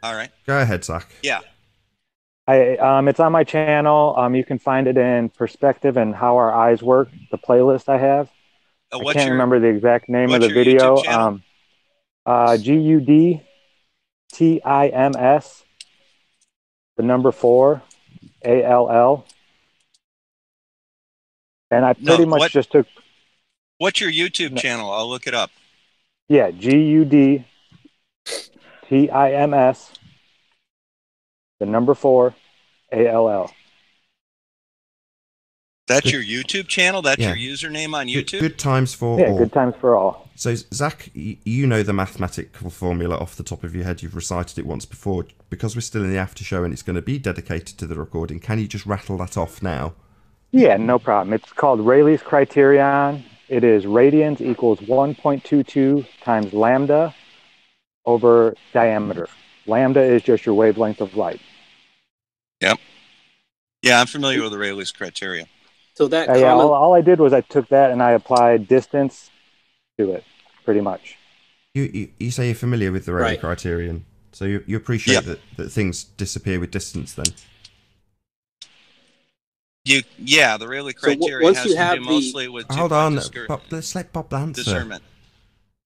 All right. Go ahead, Zach. Yeah. It's on my channel. You can find it in Perspective and How Our Eyes Work, the playlist I have. I What's can't your remember the exact name of what's the your YouTube video. channel? GudTims, the number 4, ALL. And I No, pretty much just took, what's your YouTube channel? I'll look it up. yeah, GudTims, the number 4, ALL. That's your YouTube channel? That's Yeah. your username on YouTube? Good times for Yeah, all. Good Times for All. So, Zach, you know the mathematical formula off the top of your head. You've recited it once before. Because we're still in the after show and it's going to be dedicated to the recording, can you just rattle that off now? Yeah, no problem. It's called Rayleigh's criterion. It is radians equals 1.22 times lambda over diameter. Lambda is just your wavelength of light. Yep. Yeah, I'm familiar with the Rayleigh's criteria. So that Yeah, all I did was I took that and I applied distance to it, pretty much. You say you're familiar with the Rayleigh criterion, so you appreciate that things disappear with distance then? Yeah, the Rayleigh criterion has to do mostly with Hold on, Bob, let's let Bob answer. Discernment.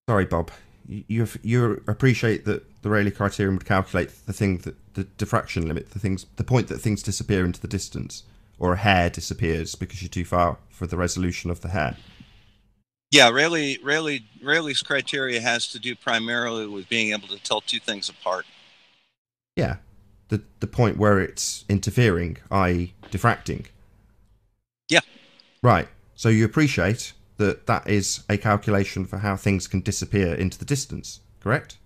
Sorry, Bob. You appreciate that the Rayleigh criterion would calculate the diffraction limit, the point that things disappear into the distance, or a hair disappears because you're too far for the resolution of the hair. Yeah, Rayleigh's criteria has to do primarily with being able to tell two things apart. Yeah, the point where it's interfering, i.e. diffracting. Yeah. Right. So you appreciate that is a calculation for how things can disappear into the distance, correct?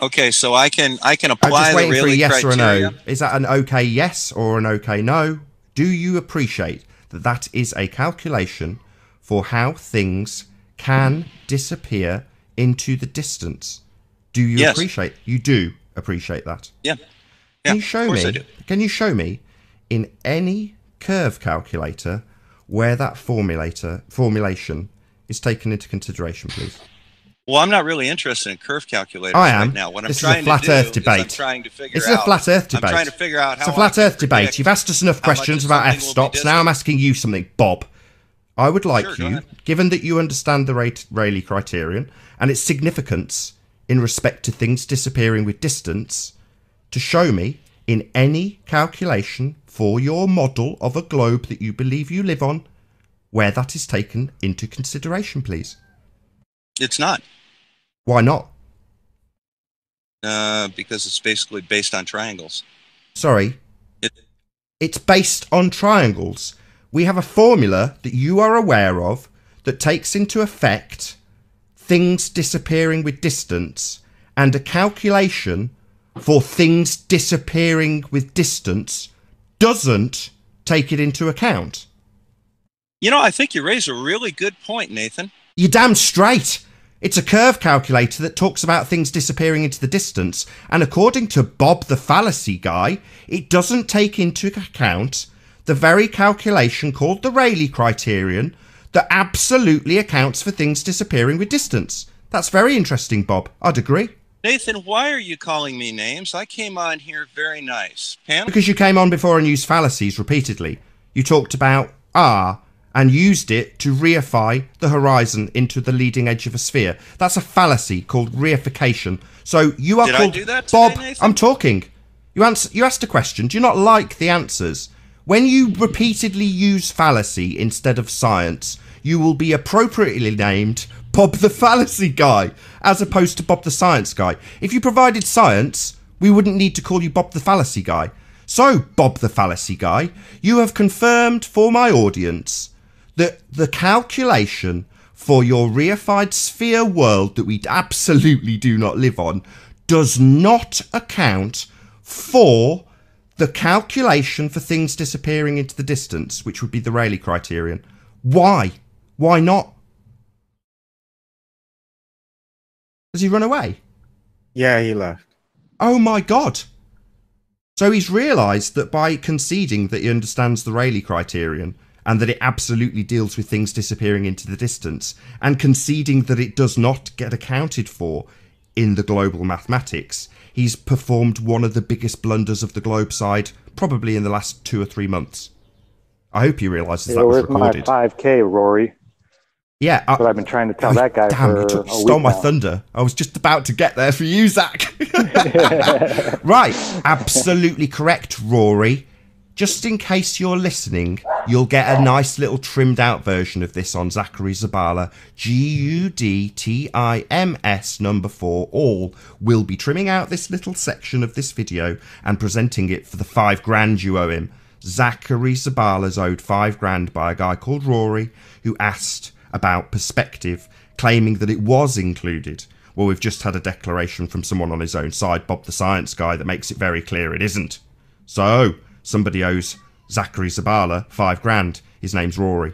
Okay, so I can apply I'm just waiting the for a Rayleigh yes criteria. or a no. Is that an okay yes or an okay no? Do you appreciate that is a calculation for how things can disappear into the distance? Do you appreciate? You do appreciate that? Yeah. Can you show me? Can you show me in any curve calculator where that formulation is taken into consideration, please? Well, I'm not really interested in curve calculators right now. What I'm this trying is a flat to do Earth debate. is I'm trying to figure this is a flat Earth debate. I'm trying to figure out how it's a flat Earth debate. You've asked us enough questions about f-stops. Now I'm asking you something, Bob. I would like you, given that you understand the Rayleigh criterion and its significance in respect to things disappearing with distance, to show me in any calculation for your model of a globe that you believe you live on where that is taken into consideration, please. It's not. Why not? Because it's basically based on triangles. Sorry. It's based on triangles. We have a formula that you are aware of that takes into effect things disappearing with distance, and a calculation for things disappearing with distance doesn't take it into account. You know, I think you raise a really good point, Nathan. You're damn straight. It's a curve calculator that talks about things disappearing into the distance, and according to Bob the fallacy guy, it doesn't take into account the very calculation called the Rayleigh criterion that absolutely accounts for things disappearing with distance. That's very interesting, Bob. I'd agree. Nathan, why are you calling me names? I came on here very nice. Pam? Because you came on before and used fallacies repeatedly. You talked about R and used it to reify the horizon into the leading edge of a sphere. That's a fallacy called reification. So you are called... Did I do that today, Bob, Nathan? I'm talking. You asked a question. Do you not like the answers? When you repeatedly use fallacy instead of science, you will be appropriately named Bob the fallacy guy, as opposed to Bob the science guy. If you provided science, we wouldn't need to call you Bob the fallacy guy. So, Bob the fallacy guy, you have confirmed for my audience that the calculation for your reified sphere world that we absolutely do not live on does not account for the calculation for things disappearing into the distance, which would be the Rayleigh criterion. Why? Why not? Has he run away? Yeah, he left. Oh my God. So he's realised that by conceding that he understands the Rayleigh criterion and that it absolutely deals with things disappearing into the distance, and conceding that it does not get accounted for in the global mathematics, he's performed one of the biggest blunders of the globe side, probably in the last 2 or 3 months. I hope he realises that was recorded. Where's my 5K, Rory? Yeah, That's what I've been trying to tell that guy for you stole my thunder. I was just about to get there for you, Zach. Right, absolutely correct, Rory. Just in case you're listening, you'll get a nice little trimmed out version of this on Zachary Zabala, GudTims number 4 all. We'll be trimming out this little section of this video and presenting it for the $5,000 you owe him. Zachary Zabala's owed $5,000 by a guy called Rory who asked about perspective, claiming that it was included. Well, we've just had a declaration from someone on his own side, Bob the Science Guy, that makes it very clear it isn't. So somebody owes Zachary Zabala $5,000. His name's Rory.